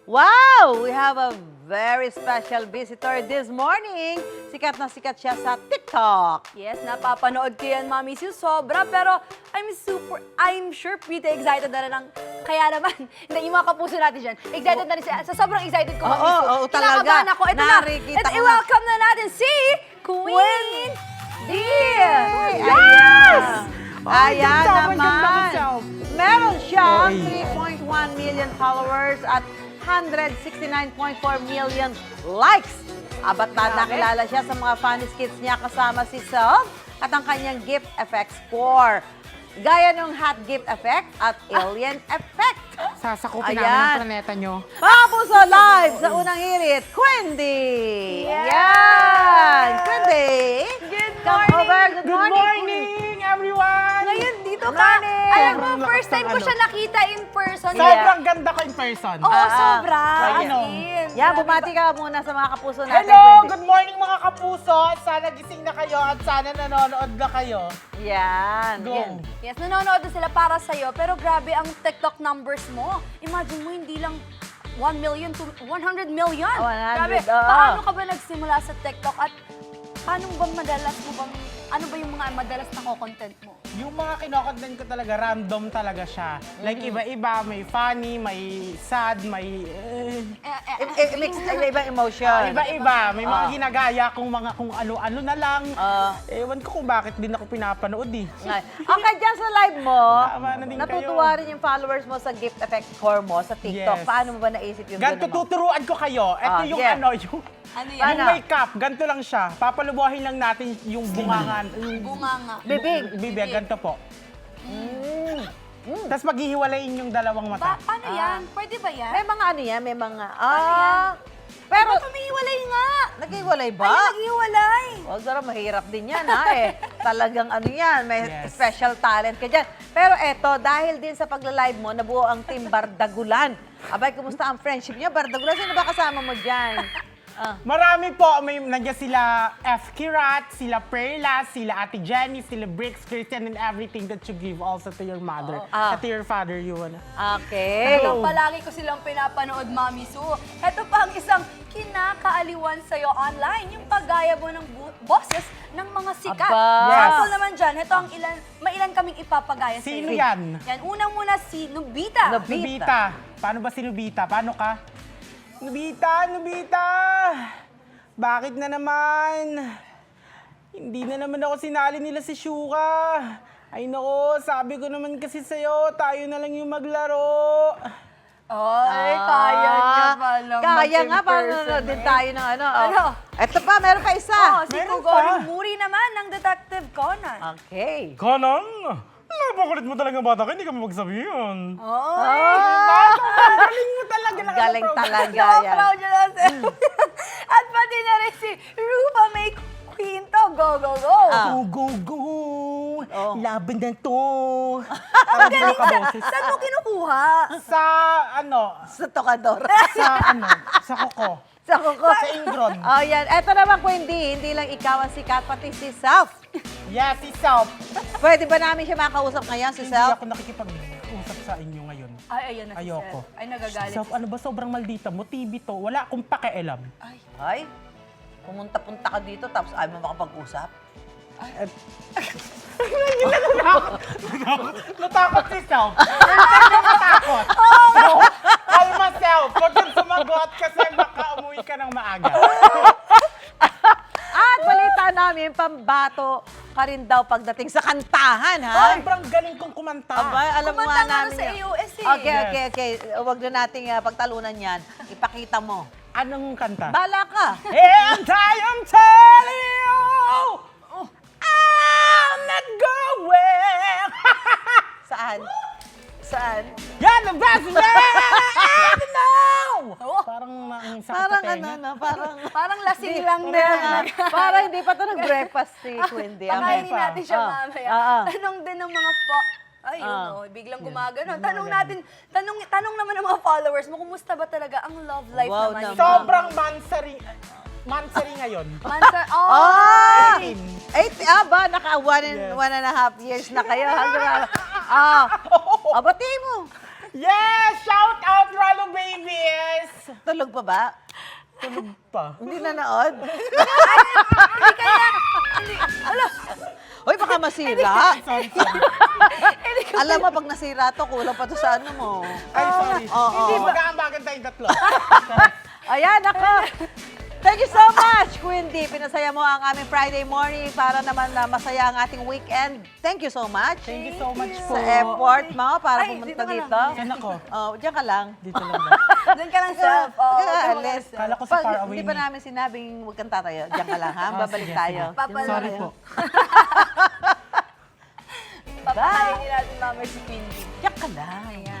Wow! We have a very special visitor this morning. Sikat na sikat siya sa TikTok. Yes, napapanood ko yan, Mami Sue, sobra. Pero I'm sure pretty excited na rin kaya naman, yung mga kapuso natin dyan, excited na rin siya. Sobrang excited ko, Mami Sue. Oo, talaga. Kinakabahan ako. Ito Nakikita na. ko na. I-welcome na natin si Queen Dear! Yes! Ayan naman. Meron siyang Oy. 3.1 million followers at 169.4 million likes. Abat na nakilala siya sa mga funny skits niya kasama si Self at ang kanyang gift effect score. Gaya ng hot gift effect at alien effect. Sasakupin Ayan. namin ang planeta nyo. Tapos sa live sa unang hirit, Quindy! Yes! Yan! Quindy! Good Come morning! over. Good Good morning! morning, everyone! Ngayon, dito Good ka. morning! Alam mo, Sobrang first time ko lakas ng siya nakita in person. Sobrang ganda ko in person. Oo, sobra. Ano? Yan, bumati ka muna sa mga kapuso natin, Hello! Quindy. Good morning mga kapuso! Sana gising na kayo at sana nanonood na kayo. Yan. Go! Yan. Yes, nanonood na sila para sa'yo. Pero grabe ang TikTok numbers mo. Imagine mo, hindi lang 1 million to 100 million. 100, Grabe. oo. Paano ka ba nagsimula sa TikTok at paano ba madalas mo bang, ano ba yung mga madalas na content mo? Yung mga kinokontent ko talaga, random talaga siya. Like iba-iba, may funny, may sad, may... Mix, ibang emotion. Iba-iba, may mga ginagaya kung ano-ano na lang. Ewan ko kung bakit din ako pinapanood eh. Okay, dyan sa live mo, Tama na din natutuwa rin yung followers mo sa gift effect score mo sa TikTok. Yes. Paano mo ba naisip yung Ganto gano'n mo? tuturuan ko kayo. Ito yung yeah. yung Ano yan? Paano? yung makeup, ganito lang siya. Papalubuhin lang natin yung bungangan. Yung Bunganga. Bibig. bibig, ganito po. Tapos maghihiwalayin yung dalawang mata. Paano yan? Pwede ba yan? May mga ano yan, may mga... yan? Pero, Ba't umiiwalay nga? naghiwalay ba? Ay, nag-iwalay. Huwag pero mahirap din yan, ha, eh. Talagang ano yan, may Yes. special talent ka dyan. Pero eto, dahil din sa pagla-live mo, nabuo ang Team Bardagulan. Abay, kumusta ang friendship niyo? Bardagulan, sino ba kasama mo dyan? Marami po, nandiyan sila F. Kirat, sila Perla, sila Ate Jenny, sila Bricks, Christian, and everything that you give also to your mother. Ah. To your father, you wanna. Okay. Talagang palagi ko silang pinapanood, Mami Sue. Ito pa ang isang kinakaaliwan sa'yo online, yung paggaya mo ng boses ng mga sikat. Aba. Sample naman dyan, ito ang mailan kaming ipapagaya Sino sa'yo. yan? Yan, unang muna si Nobita. Nobita. Paano ba si Nobita? Paano ka? Nobita, Nobita! Bakit na naman? Hindi na naman ako sinali nila si Shuka. Ay nako, sabi ko naman kasi sa'yo, tayo na lang yung maglaro. Ay, kaya niya pala. Kaya nga, mag-in paano person din eh. tayo ng ano? Ano? Eto pa, meron pa isa. Oh, si Meron Kogoro pa. Muri naman ng Detective Conan. Okay. Kanang, napakulit mo talaga bata ka, hindi ka magsabihin. Galing mo talaga. Galing talaga So yan. proud siya lang sa'yo. At pati na rin si Rupa May Quinto. Go, go, go. Go, go, go! Oh. Laban na to! Ang galing na. Saan mo kinukuha? Sa, ano, Sa Tocador. sa koko. Sa kuko. Sa Ingron. Oh, yan. Eto naman po, hindi lang ikaw ang sikat, pati si Self. Yes, si Self. Pwede ba namin siya makausap ngayon, si Hindi Self? ako nakikipag-usap sa inyo ngayon. Ay, ayan na si Ayoko. Seth. Ay, nagagalit. Self, ano ba sobrang maldita mo? TV to. Wala akong pakialam. Ay, pumunta-punta ka dito tapos ayaw mo makapag-usap? Natakot si Self. Natakot. So, kalma Self. Huwag kang sumagot kasi baka umuwi ka ng maaga. At balita namin, pambato ka rin daw pagdating sa kantahan, ha? Sobrang galing kong kumanta. Aba, alam mo Kumanta nga nga namin sa yan. AOS eh. Okay. Huwag na nating pagtalunan yan. Ipakita mo. Anong kanta? Bala ka. And I am telling you, I'm not going. Saan? Saan? You're the best man I ever know. Oh. Parang ang sakit Parang sa ano, tenga. no? Parang... Parang lasing lang Hindi din. nga. Parang hindi pa ito nag-breakfast si Quindy. Pakainin pa. natin siya Ah. mamaya. Ah. Tanong din ng mga Ay, Ah. biglang gumagano. Tanong natin, tanong naman ng mga followers mo, kumusta ba talaga ang love life Wow naman? naman. Sobrang mansari ngayon. Mansa, Ah! 18. 8, ba? Naka Yes. 1.5 years na kayo. Bati mo. Yes! Shout out, Ralo Babies! Tulog pa ba? Tulog pa. Hindi nanood? Hoy, baka masira. Sorry. Alam mo, pag nasira to, kulang pa to sa ano mo. Ay, sorry. Oo. Hindi, magkakambagan tayong tatlo. Ayan, ako. Thank you so much, Queen D. Pinasaya mo ang aming Friday morning para naman na masaya ang ating weekend. Thank you so much. Thank you so much po. Sa effort mo para Ay, pumunta dito ka dito. Saan ako? Oh, diyan ka lang. Dito lang ba? Doon ka lang, Self. Oo, Kaya, doon ka lang, alis. Self. Kala ko sa Pag far away hindi pa ni- namin sinabing huwag kang tatayo. Diyan ka lang, ha? Ah, Babalik sige, tayo. sige. Papalo Sorry kayo. po. Papakainin natin mamaya si Queen D. Diyan ka lang. Ayan.